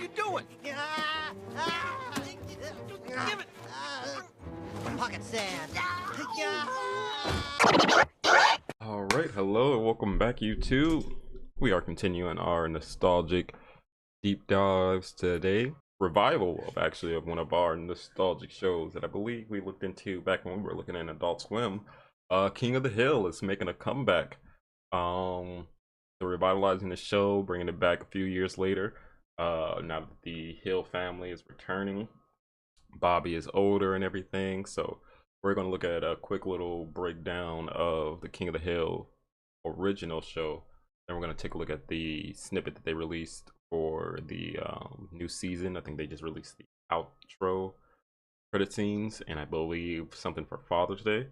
you doing? Give it. Pocket sand. Alright, hello and welcome back YouTube. We are continuing our nostalgic deep dives today. Revival of one of our nostalgic shows that I believe we looked into back when we were looking at Adult Swim. King of the Hill is making a comeback. They're revitalizing the show, bringing it back a few years later. Now that the Hill family is returning, Bobby is older and everything, so we're going to look at a quick little breakdown of the King of the Hill original show. Then we're going to take a look at the snippet that they released for the new season. I think they just released the outro credit scenes and I believe something for Father's Day.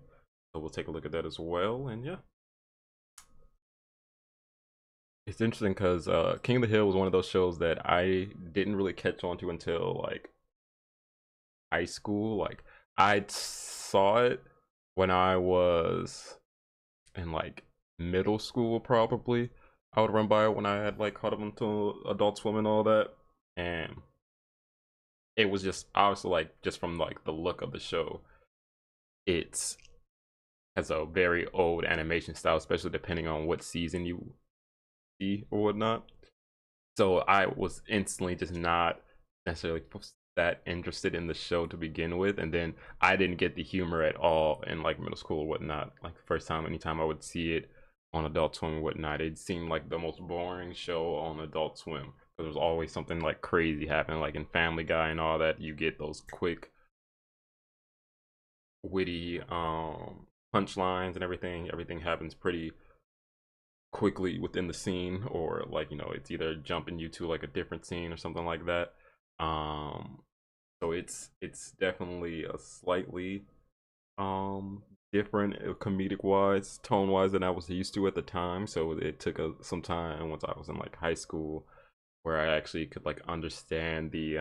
So we'll take a look at that as well. And yeah, it's interesting because King of the Hill was one of those shows that I didn't really catch on to until like high school. Like I saw it when I was in like middle school probably. I would run by it when I had like caught up into Adult Swim and all that, and it was just obviously like just from like the look of the show, it's has a very old animation style, especially depending on what season you see or whatnot. So I was instantly just not necessarily that interested in the show to begin with, and then I didn't get the humor at all in like middle school or whatnot. Like the first time, anytime I would see it on Adult Swim and whatnot, it seemed like the most boring show on Adult Swim. There was always something like crazy happening, like in Family Guy and all that. You get those quick, witty punchlines and everything. Everything happens pretty quickly within the scene, or like, you know, it's either jumping you to like a different scene or something like that. So it's definitely a slightly different comedic wise, tone wise, than I was used to at the time. So it took some time once I was in like high school where I actually could like understand the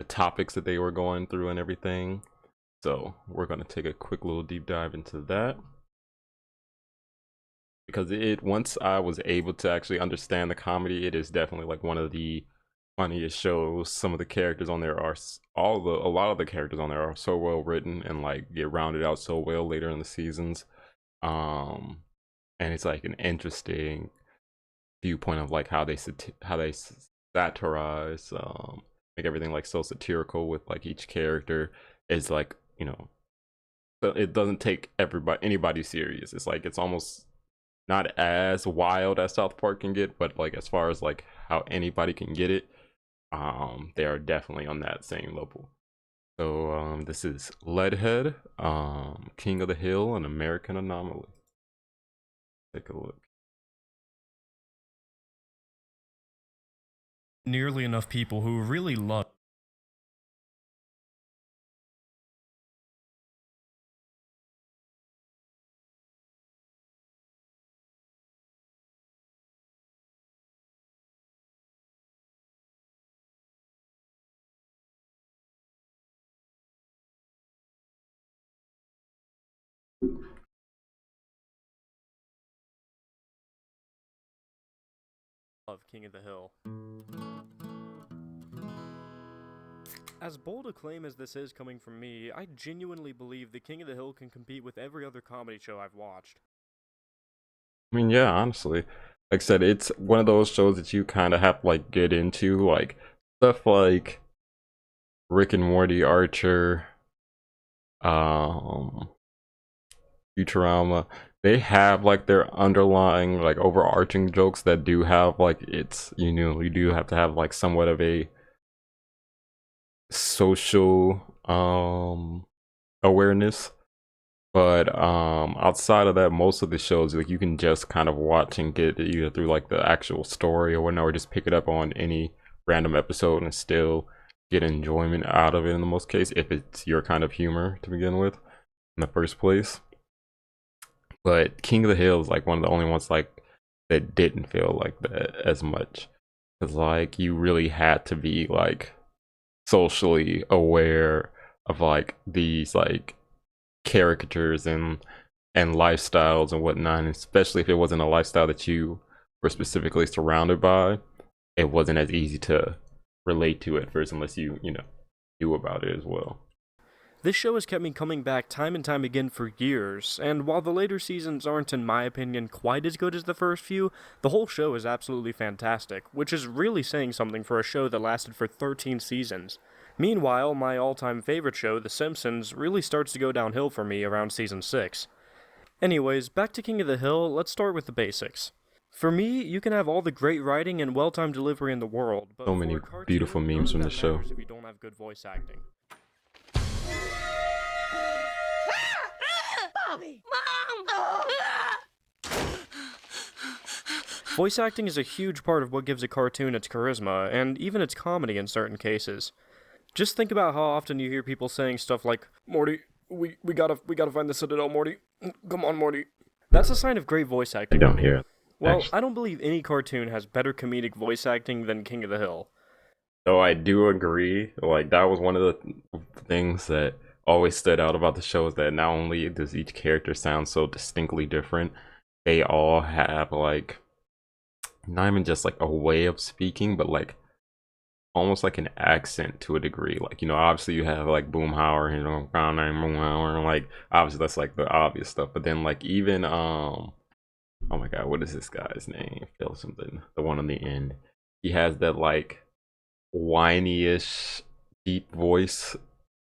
topics that they were going through and everything. So we're gonna take a quick little deep dive into that, because once I was able to actually understand the comedy, it is definitely like one of the funniest shows. Some of the characters on there are a lot of the characters on there are so well written and like get rounded out so well later in the seasons. And it's like an interesting viewpoint of like how they satirize, make everything like so satirical with like each character is like, you know, so it doesn't take anybody serious. It's like it's almost not as wild as South Park can get, but like as far as like how anybody can get it, they are definitely on that same level. So this is Leadhead, King of the Hill, an American Anomaly. Take a look. Nearly enough people who really love King of the Hill. As bold a claim as this is coming from me, I genuinely believe the King of the Hill can compete with every other comedy show I've watched. I mean, yeah, honestly, like I said, it's one of those shows that you kind of have to like get into, like stuff like Rick and Morty, Archer, Futurama. They have like their underlying like overarching jokes that do have like, it's, you know, you do have to have like somewhat of a social awareness. But outside of that, most of the shows like you can just kind of watch and get it either through like the actual story or whatnot, or just pick it up on any random episode and still get enjoyment out of it in the most case, if it's your kind of humor to begin with in the first place. But King of the Hill is like one of the only ones like that didn't feel like that as much, because like you really had to be like socially aware of like these like caricatures and lifestyles and whatnot, and especially if it wasn't a lifestyle that you were specifically surrounded by, it wasn't as easy to relate to at first unless you know, knew about it as well. This show has kept me coming back time and time again for years, and while the later seasons aren't, in my opinion, quite as good as the first few, the whole show is absolutely fantastic, which is really saying something for a show that lasted for 13 seasons. Meanwhile, my all-time favorite show, The Simpsons, really starts to go downhill for me around season 6. Anyways, back to King of the Hill, let's start with the basics. For me, you can have all the great writing and well-timed delivery in the world, but So many for a cartoon, beautiful none memes of from that the show. matters if you don't have good voice acting. Bobby! Mom! Voice acting is a huge part of what gives a cartoon its charisma, and even its comedy in certain cases. Just think about how often you hear people saying stuff like, "Morty, we gotta find the Citadel, Morty. Come on, Morty." That's a sign of great voice I acting. don't hear it. Well, actually. I don't believe any cartoon has better comedic voice acting than King of the Hill. Though I do agree, like that was one of the things that always stood out about the show, is that not only does each character sound so distinctly different, they all have like not even just like a way of speaking, but like almost like an accent to a degree. Like, you know, obviously you have like Boomhauer, you know, Boomhauer, like obviously that's like the obvious stuff. But then like even oh my god, what is this guy's name? Phil something. The one on the end. He has that like whiny-ish deep voice.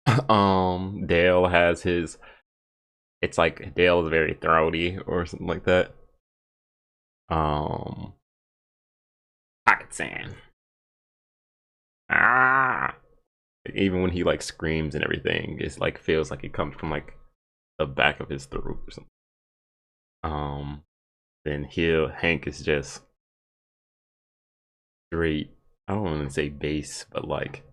Dale has his, it's like Dale is very throaty or something like that. Pocket sand. Even when he like screams and everything, it's like feels like it comes from like the back of his throat or something. Then Hank is just straight, I don't want to say bass, but like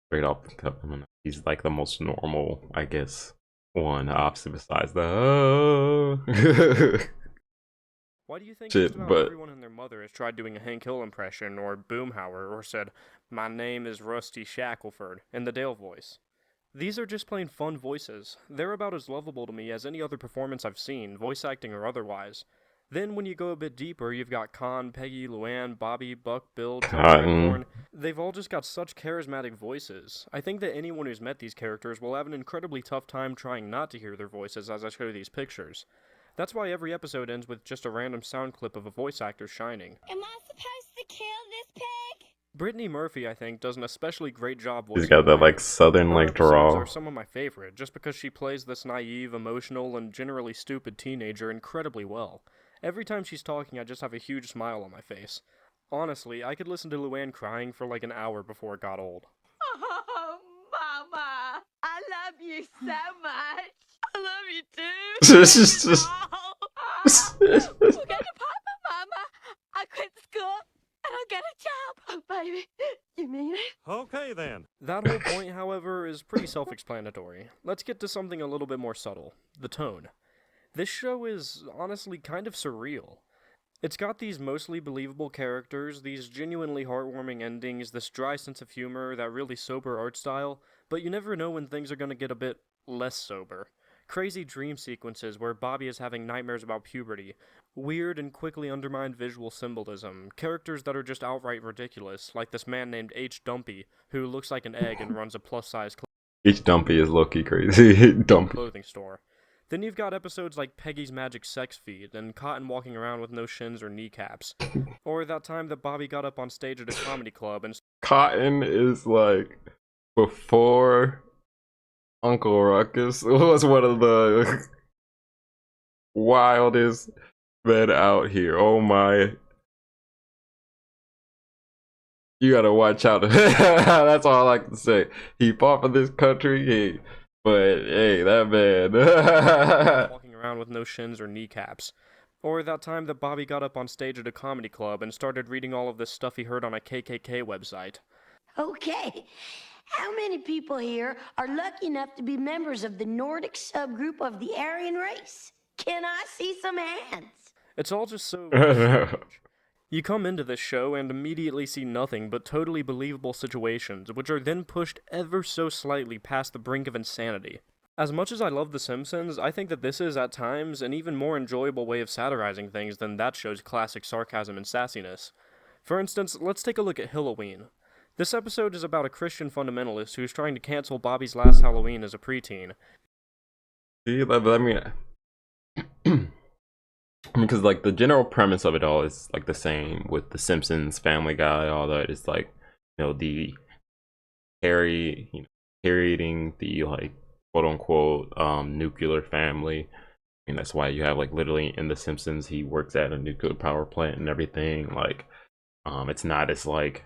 straight off the cup. I mean, he's like the most normal, I guess, one, opposite besides the Why do you think shit, just about but everyone and their mother has tried doing a Hank Hill impression, or Boomhauer, or said, "My name is Rusty Shackelford," in the Dale voice? These are just plain fun voices. They're about as lovable to me as any other performance I've seen, voice acting or otherwise. Then when you go a bit deeper, you've got Con, Peggy, Luann, Bobby, Buck, Bill, John Cotton. Redcorn. They've all just got such charismatic voices. I think that anyone who's met these characters will have an incredibly tough time trying not to hear their voices as I show these pictures. That's why every episode ends with just a random sound clip of a voice actor shining. Am I supposed to kill this pig? Brittany Murphy, I think, does an especially great job He's voicing got that Luann. like southern Her like episodes drawl. are some of my favorite, just because she plays this naive, emotional, and generally stupid teenager incredibly well. Every time she's talking, I just have a huge smile on my face. Honestly, I could listen to Luann crying for like an hour before it got old. Oh, Mama, I love you so much. I love you too. This is just- We're going to Papa, Mama. I quit school and I'll get a job. Oh, baby, you mean it? Okay then. That whole point, however, is pretty self-explanatory. Let's get to something a little bit more subtle. The tone. This show is honestly kind of surreal. It's got these mostly believable characters, these genuinely heartwarming endings, this dry sense of humor, that really sober art style, but you never know when things are gonna get a bit less sober. Crazy dream sequences where Bobby is having nightmares about puberty, weird and quickly undermined visual symbolism, characters that are just outright ridiculous, like this man named H. Dumpy, who looks like an egg and runs a plus-size Each Dumpy is low-key crazy. Dumpy. clothing store. Then you've got episodes like Peggy's Magic Sex Feed and Cotton walking around with no shins or kneecaps. Or that time that Bobby got up on stage at a comedy club and Cotton is like before Uncle Ruckus was one of the wildest men out here. Oh my. You gotta watch out. That's all I like to say. He fought for this country, hey, but hey, that man. walking around with no shins or kneecaps. Or that time that Bobby got up on stage at a comedy club and started reading all of this stuff he heard on a KKK website. Okay. How many people here are lucky enough to be members of the Nordic subgroup of the Aryan race? Can I see some hands? It's all just so strange. You come into this show and immediately see nothing but totally believable situations, which are then pushed ever so slightly past the brink of insanity. As much as I love The Simpsons, I think that this is, at times, an even more enjoyable way of satirizing things than that show's classic sarcasm and sassiness. For instance, let's take a look at Halloween. This episode is about a Christian fundamentalist who's trying to cancel Bobby's last Halloween as a preteen. See, I mean, because like the general premise of it all is like the same with The Simpsons, Family Guy, all that. It's like, the parodying the like quote unquote nuclear family. And that's why you have like literally in The Simpsons he works at a nuclear power plant and everything. Like it's not as like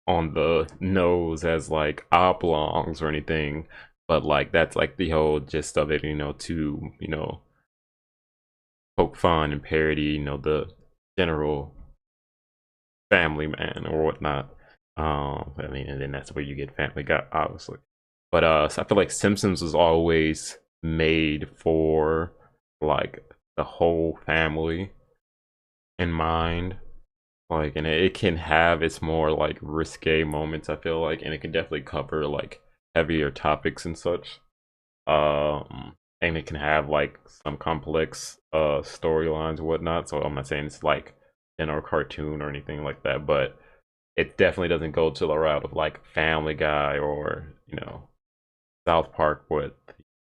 on the nose as like oblongs or anything, but like that's like the whole gist of it, to poke fun and parody, the general family man or whatnot. I mean, and then that's where you get Family Guy, obviously. But so I feel like Simpsons was always made for like the whole family in mind. Like, and it can have its more like risque moments, I feel like, and it can definitely cover like heavier topics and such. And it can have like some complex storylines and whatnot. So I'm not saying it's like a cartoon or anything like that, but it definitely doesn't go to the route of like Family Guy or South Park with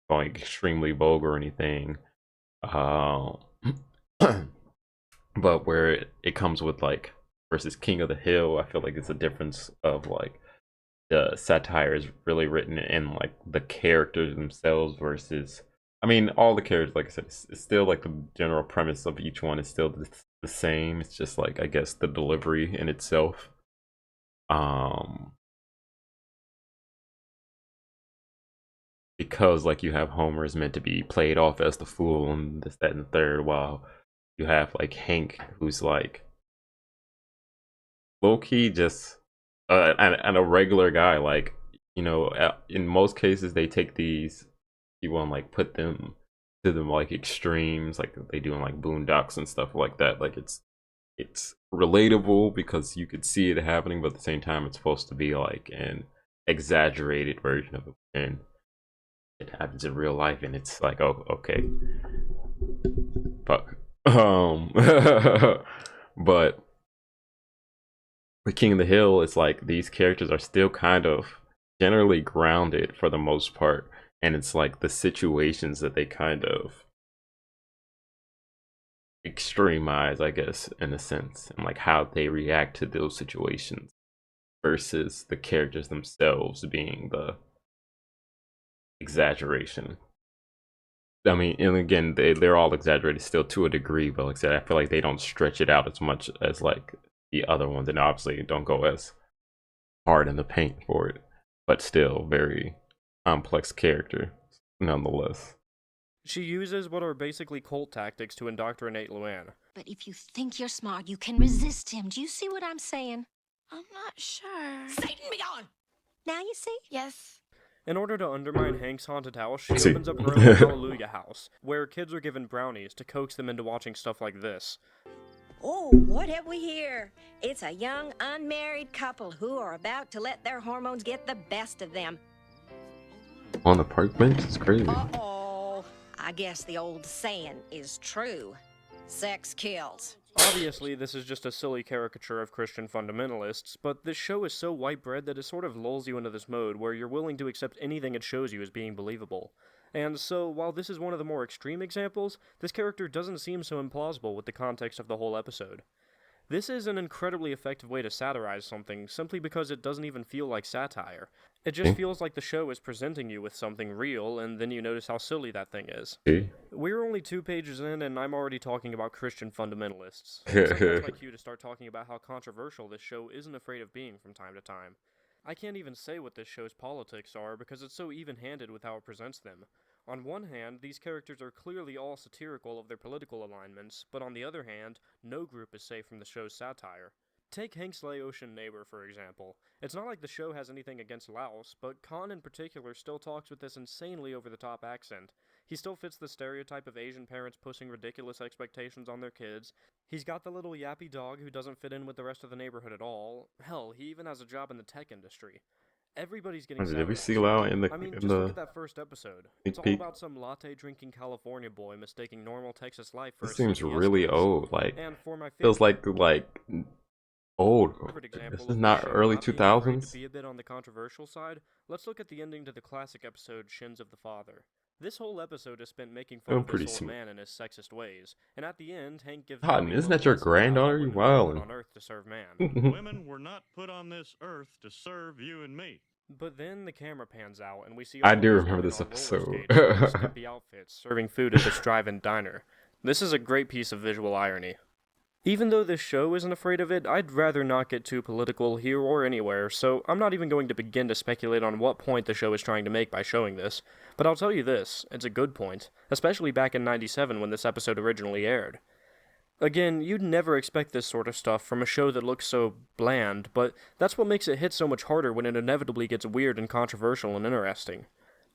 going extremely vulgar or anything. Uh, but where it comes with like versus King of the Hill, I feel like it's a difference of like the satire is really written in like the characters themselves versus, I mean, all the characters, like I said, it's still like the general premise of each one is still the same. It's just like, I guess, the delivery in itself. Because like you have Homer is meant to be played off as the fool and this, that, and the third, while you have like Hank who's like low key just and a regular guy. Like, in most cases they take these, you want like put them to them like extremes, like they do in like Boondocks and stuff like that. Like it's relatable because you could see it happening, but at the same time it's supposed to be like an exaggerated version of it, and it happens in real life, and it's like, oh, okay, fuck. But with King of the Hill, it's like these characters are still kind of generally grounded for the most part, and it's like the situations that they kind of extremize, I guess, in a sense, and like how they react to those situations versus the characters themselves being the exaggeration. I mean, and again, they're all exaggerated still to a degree, but like I said, I feel like they don't stretch it out as much as like the other ones, and obviously don't go as hard in the paint for it, but still very complex character nonetheless. She uses what are basically cult tactics to indoctrinate Luann. But if you think you're smart, you can resist him. Do you see what I'm saying? I'm not sure. Satan be gone! Now you see? Yes. In order to undermine Hank's haunted house, she See. opens up her own Hallelujah house, where kids are given brownies to coax them into watching stuff like this. Oh, what have we here? It's a young, unmarried couple who are about to let their hormones get the best of them. On the park bench? It's crazy. Uh-oh. I guess the old saying is true. Sex kills. Obviously, this is just a silly caricature of Christian fundamentalists, but this show is so white bread that it sort of lulls you into this mode where you're willing to accept anything it shows you as being believable. And so, while this is one of the more extreme examples, this character doesn't seem so implausible with the context of the whole episode. This is an incredibly effective way to satirize something, simply because it doesn't even feel like satire. It just feels like the show is presenting you with something real, and then you notice how silly that thing is. See? We're only 2 pages in, and I'm already talking about Christian fundamentalists. Sometimes my cue to start talking about how controversial this show isn't afraid of being from time to time. I can't even say what this show's politics are, because it's so even-handed with how it presents them. On one hand, these characters are clearly all satirical of their political alignments, but on the other hand, no group is safe from the show's satire. Take Hank's Laotian neighbor, for example. It's not like the show has anything against Laos, but Khan in particular still talks with this insanely over-the-top accent. He still fits the stereotype of Asian parents pushing ridiculous expectations on their kids. He's got the little yappy dog who doesn't fit in with the rest of the neighborhood at all. Hell, he even has a job in the tech industry. Everybody's getting Did we savage. see Lau in the I mean, in just look the at that first episode. sneak It's all peek? about some latte-drinking California boy mistaking normal Texas life for This a seems CVS really nurse. old. Like And for my feels like old. favorite example This of is the not show early not being afraid 2000s. to be a bit on the controversial side, let's look at the ending to the classic episode Shins of the Father. This whole episode is spent making fun Oh, of pretty this old smooth. man and his sexist ways, and at the end, Hank gives God, Bobby isn't one that your lesson about how granddaughter? You women were put wildin'. on Earth to serve man. Women were not put on this earth to serve you and me. But then the camera pans out, and we see I all do these remember women this on roller episode. skates wearing skimpy outfits, serving food at this drive-in diner. This is a great piece of visual irony. Even though this show isn't afraid of it, I'd rather not get too political here or anywhere, so I'm not even going to begin to speculate on what point the show is trying to make by showing this. But I'll tell you this, it's a good point, especially back in '97 when this episode originally aired. Again, you'd never expect this sort of stuff from a show that looks so bland, but that's what makes it hit so much harder when it inevitably gets weird and controversial and interesting.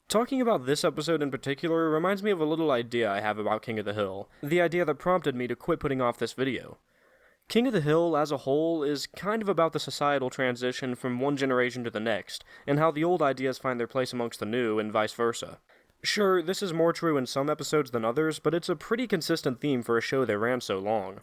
Talking about this episode in particular reminds me of a little idea I have about King of the Hill, the idea that prompted me to quit putting off this video. King of the Hill, as a whole, is kind of about the societal transition from one generation to the next, and how the old ideas find their place amongst the new, and vice versa. Sure, this is more true in some episodes than others, but it's a pretty consistent theme for a show that ran so long.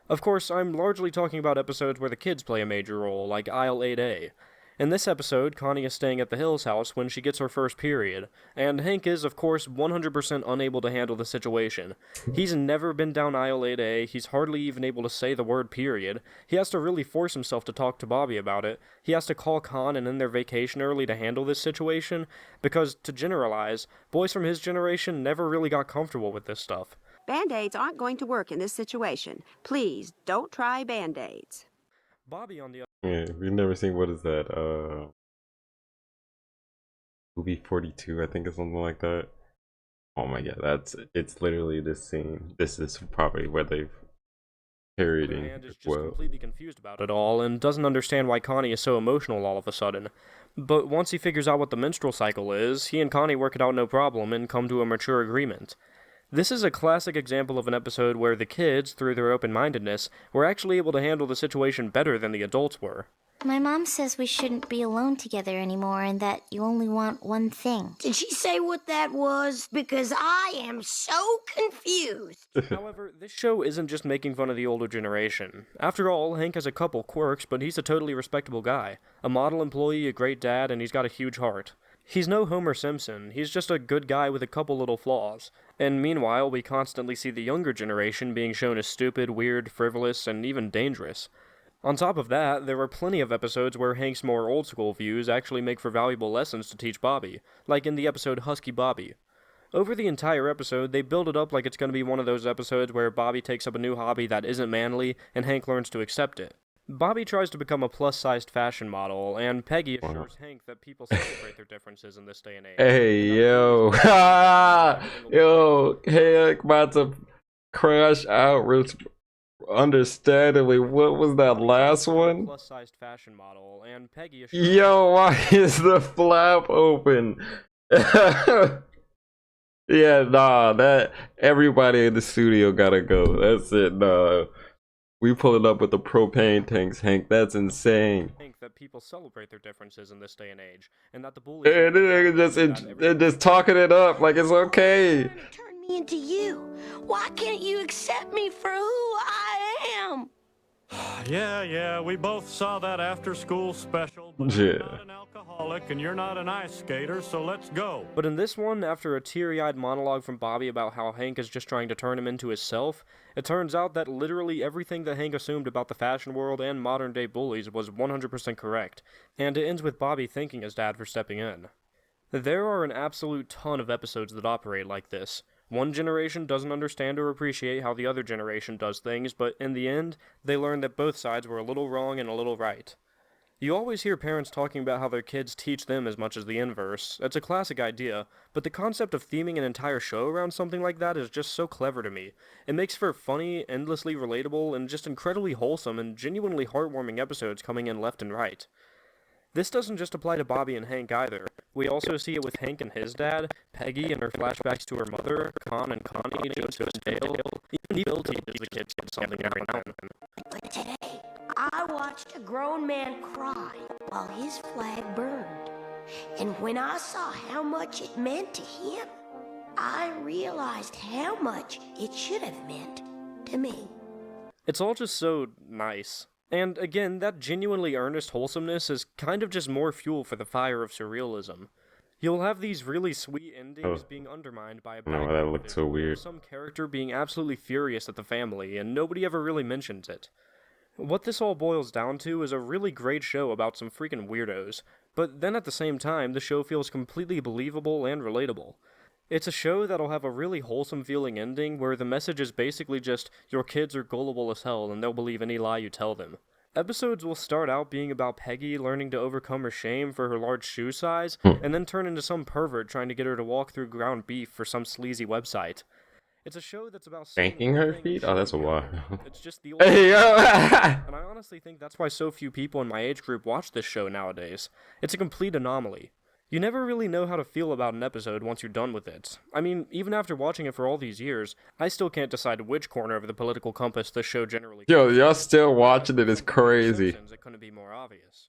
Of course, I'm largely talking about episodes where the kids play a major role, like Aisle 8A. In this episode, Connie is staying at the Hills house when she gets her first period, and Hank is, of course, 100% unable to handle the situation. He's never been down aisle 8A, he's hardly even able to say the word period, he has to really force himself to talk to Bobby about it, he has to call Con and end their vacation early to handle this situation, because, to generalize, boys from his generation never really got comfortable with this stuff. Band-Aids aren't going to work in this situation. Please, don't try Band-Aids. Bobby, on the Yeah, we've never seen, what is that? Movie 42, I think, or something like that. Oh my god, it's literally this scene. This is probably where they've parodying hand is as just well. completely confused about it all and doesn't understand why Connie is so emotional all of a sudden. But once he figures out what the menstrual cycle is, he and Connie work it out no problem and come to a mature agreement. This is a classic example of an episode where the kids, through their open-mindedness, were actually able to handle the situation better than the adults were. My mom says we shouldn't be alone together anymore and that you only want one thing. Did she say what that was? Because I am so confused. However, this show isn't just making fun of the older generation. After all, Hank has a couple quirks, but he's a totally respectable guy. A model employee, a great dad, and he's got a huge heart. He's no Homer Simpson, he's just a good guy with a couple little flaws. And meanwhile, we constantly see the younger generation being shown as stupid, weird, frivolous, and even dangerous. On top of that, there are plenty of episodes where Hank's more old-school views actually make for valuable lessons to teach Bobby, like in the episode Husky Bobby. Over the entire episode, they build it up like it's going to be one of those episodes where Bobby takes up a new hobby that isn't manly, and Hank learns to accept it. Bobby tries to become a plus-sized fashion model, and Peggy assures Hank that people celebrate their differences in this day and age. Hey, yo. Yo, Hank about to crash out. Understandably, what was that last one? Plus-sized fashion model, and Peggy assures Yo, why is the flap open? Yeah, nah, that everybody in the studio gotta go. That's it, nah. We pulling up with the propane tanks, Hank. That's insane. Hank that people celebrate their differences in this day and age, and that the bullies... And they're just talking it up like it's okay. Trying to turn me into you. Why can't you accept me for who I am? Yeah, we both saw that after-school special, but Yeah. I'm not an alcoholic and you're not an ice skater, so let's go. But in this one, after a teary-eyed monologue from Bobby about how Hank is just trying to turn him into his self, it turns out that literally everything that Hank assumed about the fashion world and modern-day bullies was 100% correct, and it ends with Bobby thanking his dad for stepping in. There are an absolute ton of episodes that operate like this. One generation doesn't understand or appreciate how the other generation does things, but in the end, they learn that both sides were a little wrong and a little right. You always hear parents talking about how their kids teach them as much as the inverse. It's a classic idea, but the concept of theming an entire show around something like that is just so clever to me. It makes for funny, endlessly relatable, and just incredibly wholesome and genuinely heartwarming episodes coming in left and right. This doesn't just apply to Bobby and Hank either. We also see it with Hank and his dad, Peggy and her flashbacks to her mother, Con and Connie, Joseph and Dale. Even Bill teaches the kids something every now and then. But today, I watched a grown man cry while his flag burned. And when I saw how much it meant to him, I realized how much it should have meant to me. It's all just so nice. And again, that genuinely earnest wholesomeness is kind of just more fuel for the fire of surrealism. You'll have these really sweet endings being undermined by a No, that background looked so visual of weird. some character being absolutely furious at the family, and nobody ever really mentions it. What this all boils down to is a really great show about some freaking weirdos, but then at the same time, the show feels completely believable and relatable. It's a show that'll have a really wholesome feeling ending where the message is basically just, your kids are gullible as hell and they'll believe any lie you tell them. Episodes will start out being about Peggy learning to overcome her shame for her large shoe size, and then turn into some pervert trying to get her to walk through ground beef for some sleazy website. It's a show that's about Spanking her feet? Oh, that's a lot. It's just the Hey, yo! and I honestly think that's why so few people in my age group watch this show nowadays. It's a complete anomaly. You never really know how to feel about an episode once you're done with it. I mean, even after watching it for all these years, I still can't decide which corner of the political compass the show generally Yo, y'all still watching it is crazy. It couldn't be more obvious.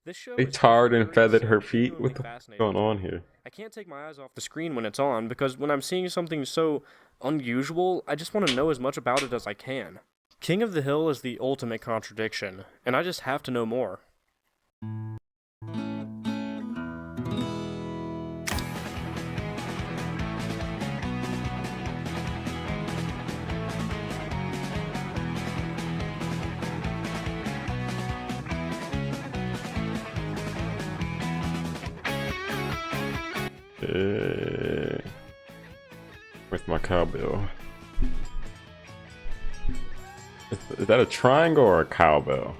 This show They is tarred and hilarious feathered and her feet. genuinely What the fascinating going to on me. here? I can't take my eyes off the screen when it's on, because when I'm seeing something so unusual, I just want to know as much about it as I can. King of the Hill is the ultimate contradiction, and I just have to know more. Where's my cowbell? Is that a triangle or a cowbell?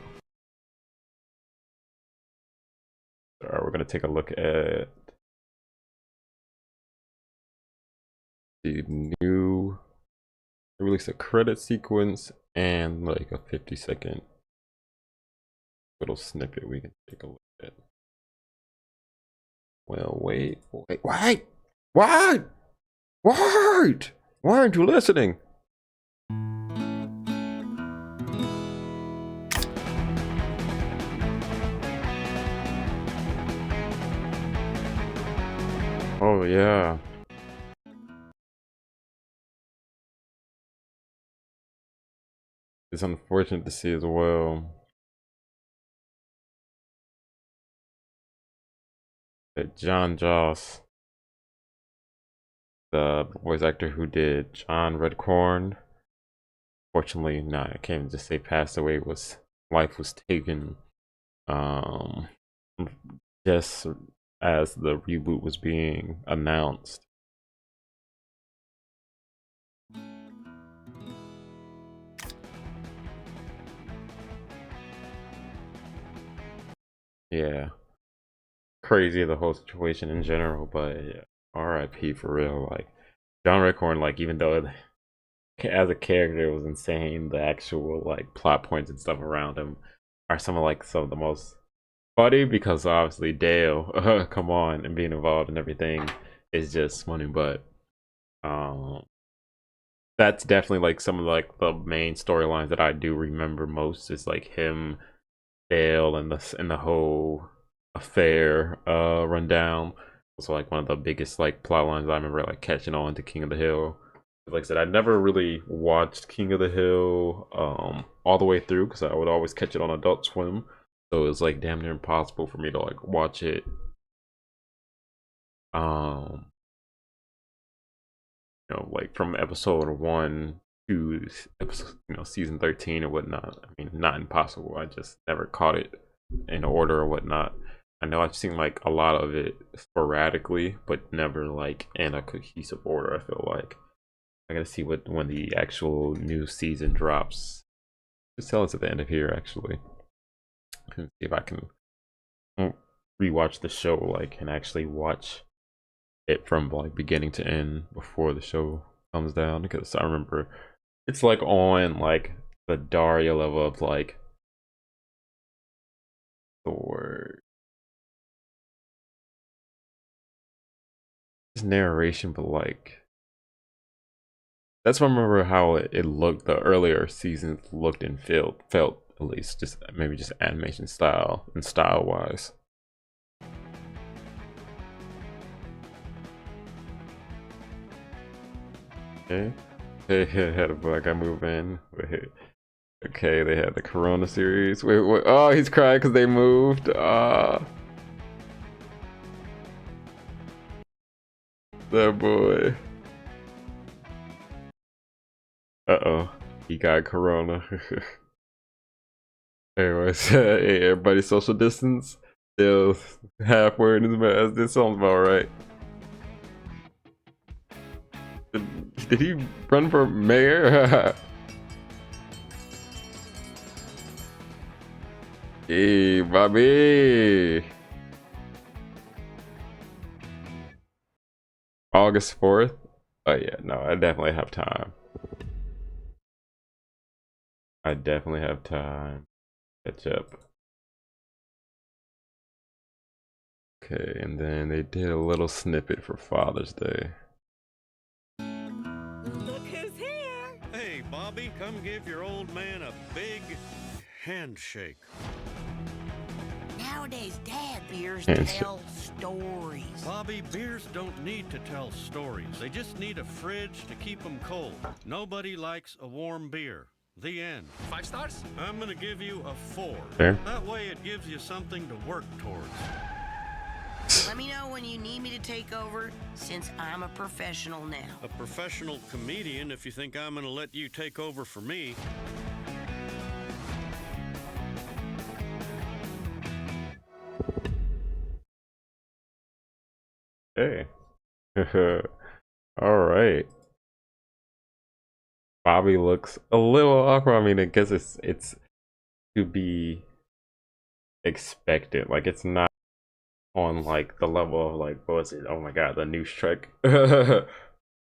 Alright, we're gonna take a look at the new release, a credit sequence and like a 50-second little snippet we can take a look at. Well, wait. Why aren't you listening? Oh yeah. It's unfortunate to see as well that John Joss, the voice actor who did John Redcorn, fortunately, I can't just say passed away. Life was taken just as the reboot was being announced. Yeah, crazy the whole situation in general, but yeah, R.I.P. for real. Like John Redcorn, like even though as a character it was insane, the actual like plot points and stuff around him are some of the most funny, because obviously Dale, come on, and being involved in everything is just funny. But that's definitely like some of like the main storylines that I do remember most, is like him, Dale, and the whole affair rundown. It's like one of the biggest like plot lines I remember like catching on to King of the Hill. Like I said, I never really watched King of the Hill all the way through, because I would always catch it on Adult Swim. So it was like damn near impossible for me to like watch it like from episode 1 to episode, season 13 or whatnot. I mean, not impossible, I just never caught it in order or whatnot. I know I've seen like a lot of it sporadically, but never like in a cohesive order. I feel like I gotta see when the actual new season drops. Just tell us at the end of here, actually. And see if I can rewatch the show, like, and actually watch it from like beginning to end before the show comes down, because I remember it's like on like the Daria level of like the word narration, but like that's what I remember how it looked. The earlier seasons looked and felt at least, just maybe just animation style and style wise. Okay. They had a black guy move in. Wait. Okay, they had the Corona series. Wait, wait. Oh, he's crying because they moved. That boy. Uh-oh. He got Corona. Anyways, hey, everybody social distance. Still half wearing his mask. This sounds about right. Did he run for mayor? Hey, Bobby. August 4th? Oh yeah, no, I definitely have time. I definitely have time. Catch up. Okay, and then they did a little snippet for Father's Day. Look who's here. Hey, Bobby, come give your old man a big handshake. Nowadays, Dad beers Handshake. tell stories. Bobby, beers don't need to tell stories. They just need a fridge to keep them cold. Nobody likes a warm beer. The end. 5 stars? I'm gonna give you a 4. Fair. That way it gives you something to work towards. Let me know when you need me to take over, since I'm a professional now. A professional comedian if you think I'm gonna let you take over for me. Hey. Alright. Bobby looks a little awkward. I mean, I guess it's to be expected. Like, it's not on like the level of like, what was it? Oh my god, the new Shrek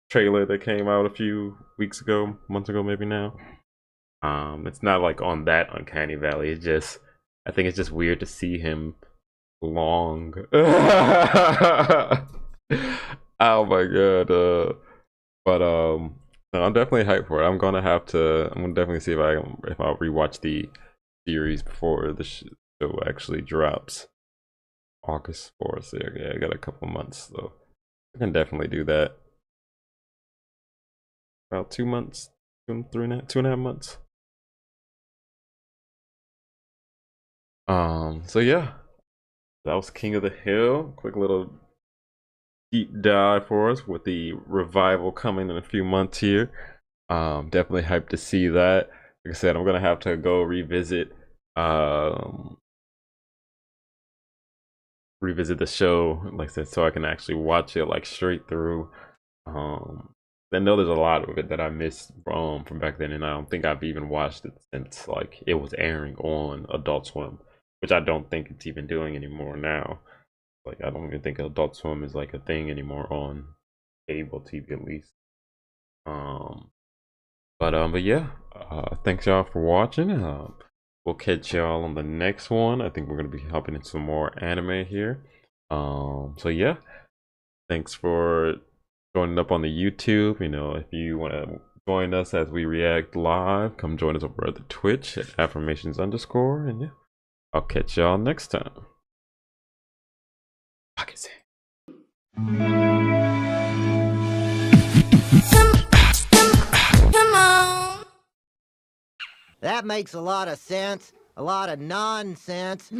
trailer that came out a few weeks ago, months ago maybe now. It's not like on that uncanny valley. It's just, I think it's just weird to see him long. Oh my god. But no, I'm definitely hyped for it. I'm gonna definitely see if I'll rewatch the series before the show actually drops. August 4th. So yeah, I got a couple months, so I can definitely do that. About 2 months, 2.5 months. So yeah, that was King of the Hill. Quick little deep dive for us with the revival coming in a few months here. Definitely hyped to see that. Like I said, I'm gonna have to go revisit the show, like I said, so I can actually watch it like straight through. I know there's a lot of it that I missed from back then, and I don't think I've even watched it since like it was airing on Adult Swim, which I don't think it's even doing anymore now. Like, I don't even think Adult Swim is like a thing anymore on cable TV, at least. But yeah, thanks y'all for watching. We'll catch y'all on the next one. I think we're gonna be hopping into some more anime here. So yeah, thanks for joining up on the YouTube. You know, if you want to join us as we react live, come join us over at the Twitch at affirmations_. And yeah, I'll catch y'all next time. That makes a lot of sense. A lot of nonsense.